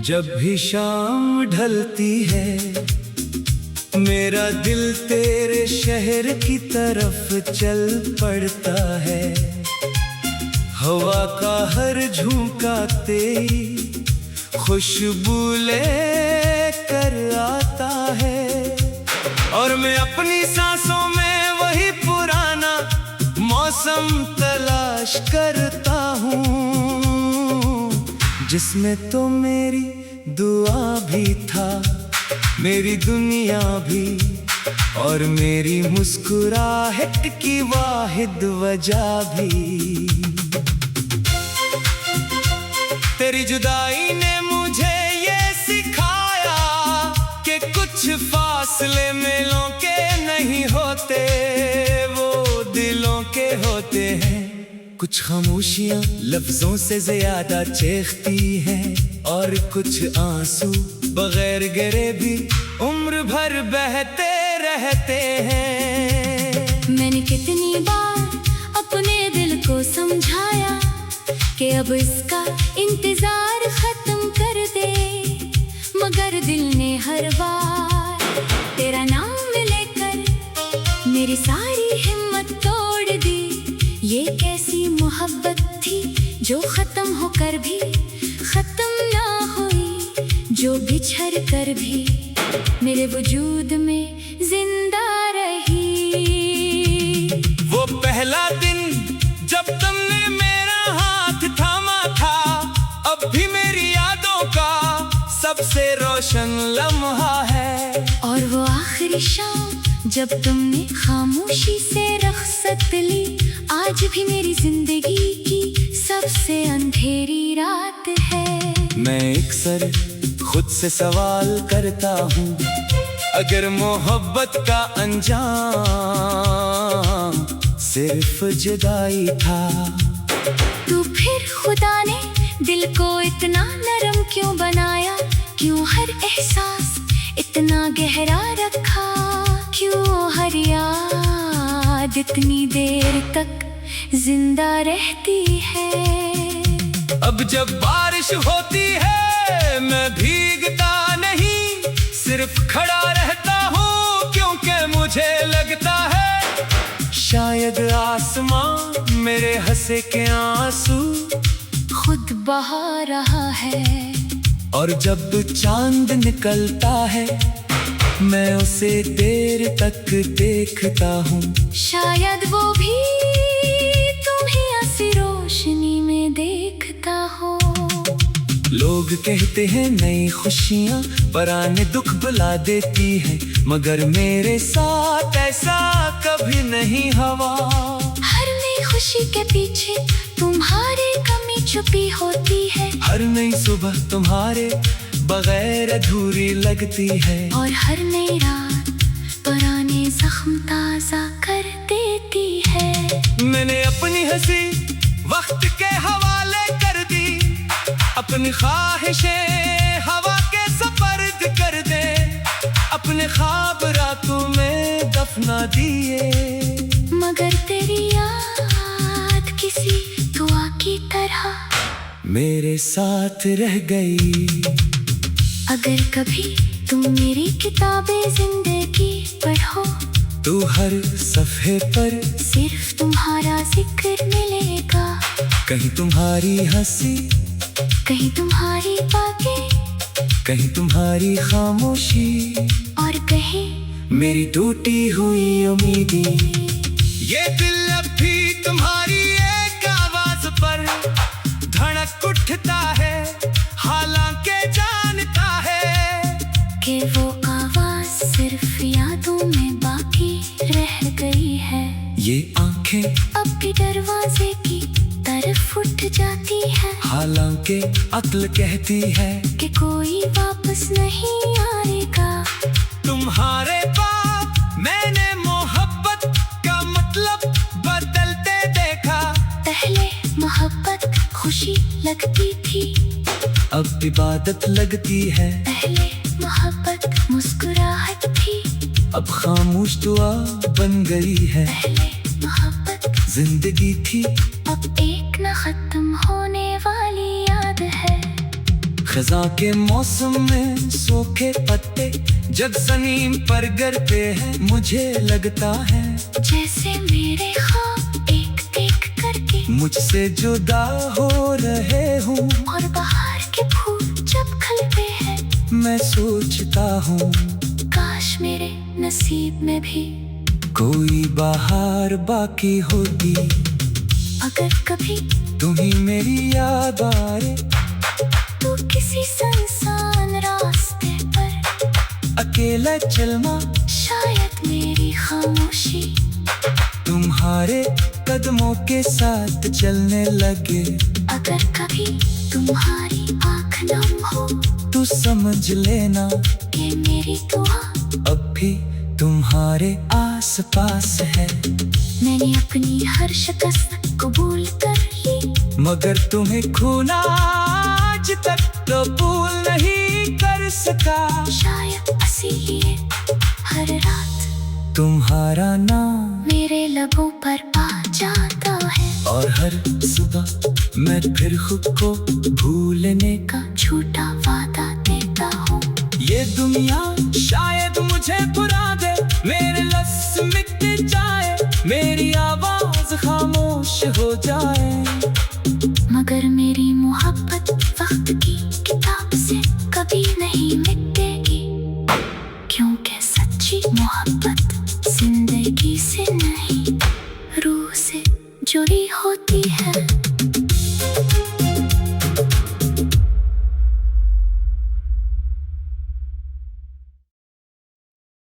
जब भी शाम ढलती है मेरा दिल तेरे शहर की तरफ चल पड़ता है। हवा का हर झोंका तेरी खुशबू लेकर आता है और मैं अपनी सांसों में वही पुराना मौसम तलाश करता हूँ जिसमें तो मेरी दुआ भी था, मेरी दुनिया भी और मेरी मुस्कुराहट की वाहिद वजह भी। तेरी जुदाई ने मुझे ये सिखाया कि कुछ फासले मेलों के नहीं होते, वो दिलों के होते हैं। कुछ खामोशियां लफ्जों से ज्यादा चीखती हैं और कुछ आंसू बगैर गिरे भी उम्र भर बहते रहते हैं। मैंने कितनी बार अपने दिल को समझाया कि अब इसका इंतजार खत्म कर दे, मगर दिल ने हर बार तेरा नाम लेकर मेरी सारी हिम्मत तोड़ दी। ये कैसी मोहब्बत थी जो खत्म होकर भी खत्म ना हुई, जो बिछड़ कर भी मेरे वजूद में जिंदा रही। वो पहला दिन जब तुमने मेरा हाथ थामा था, अब भी मेरी यादों का सबसे रोशन लम्हा है। और वो आखिरी शाम जब तुमने खामोशी से रुखसत ली, आज भी मेरी जिंदगी की सबसे अंधेरी रात है। मैं अक्सर खुद से सवाल करता हूँ, अगर मोहब्बत का अंजाम सिर्फ जुदाई था तो फिर खुदा ने दिल को इतना नरम क्यों बनाया? क्यों हर एहसास इतना गहरा रखा? क्यों हर याद इतनी देर तक जिंदा रहती है? अब जब बारिश होती है मैं भीगता नहीं, सिर्फ खड़ा रहता हूँ क्योंकि मुझे लगता है शायद आसमां मेरे हंसे के आंसू खुद बहा रहा है। और जब चांद निकलता है मैं उसे देर तक देखता हूँ, शायद वो भी तुम्हें ऐसी रोशनी में देखता हो। लोग कहते हैं नई खुशियाँ पुराने दुख बुला देती हैं, मगर मेरे साथ ऐसा कभी नहीं हुआ। हर नई खुशी के पीछे तुम्हारी कमी छुपी होती है, हर नई सुबह तुम्हारे बगैर अधूरी लगती है, और हर नई रात पुराने जख्म ताजा कर देती है। मैंने अपनी हंसी वक्त के हवाले कर दी, अपनी ख्वाहिशें हवा के सपर्द कर दे, अपने ख्वाब रातों में दफना दिए। मगर तेरी याद किसी दुआ की तरह मेरे साथ रह गई। अगर कभी तुम मेरी किताबें जिंदगी पढ़ो तो हर सफ़े पर सिर्फ तुम्हारा जिक्र मिलेगा। कहीं तुम्हारी हंसी, कहीं तुम्हारी बातें, कहीं तुम्हारी खामोशी, और कहीं मेरी टूटी हुई उम्मीदें। ये दिल अब भी तुम्हारी एक आवाज पर धड़क उठता है, हालांकि जानता है कि वो आवाज सिर्फ यादों में बाकी रह गई है। ये आंखें अब भी दरवाजे की तरफ उठ जाती है, हालांकि अक्ल कहती है कि कोई वापस नहीं आएगा। तुम्हारे पास मैंने मोहब्बत का मतलब बदलते देखा। पहले मोहब्बत खुशी लगती थी, अब इबादत लगती है। पहले मोहब्बत मुस्कुराहट थी, अब खामोश दुआ बन गई है। पहले मोहब्बत जिंदगी थी, अब एक न खत्म होने वाली याद है। खज़ां के मौसम में सूखे पत्ते जब ज़मीन पर गिरते हैं, मुझे लगता है जैसे मेरे ख्वाब एक एक करके मुझसे जुदा हो रहे हूँ। और बाहर के फूल जब खिलते हैं, मैं सोचता हूँ काश मेरे नसीब में भी कोई बाहर बाकी होती। अगर कभी तुम्ही मेरी याद आए तू किसी सुनसान रास्ते पर, अकेला चलना, शायद मेरी खामोशी तुम्हारे कदमों के साथ चलने लगे। अगर कभी तुम्हारी आँख नम हो तू समझ लेना कि मेरी दुआ अब भी तुम्हारे आस पास है। मैंने अपनी हर शिकस्त कबूल कर ली, मगर तुम्हें खोना आज तक कबूल नहीं कर सका। शायद इसीलिए हर रात तुम्हारा नाम मेरे लबों पर आ जाता है, और हर सुबह मैं फिर खुद को भूलने का का झूठा वादा देता हूँ। ये दुनिया शायद मुझे भुला दे, मेरे लफ्ज़ मिट जाए, मेरी आवाज़ खामोश हो जाए।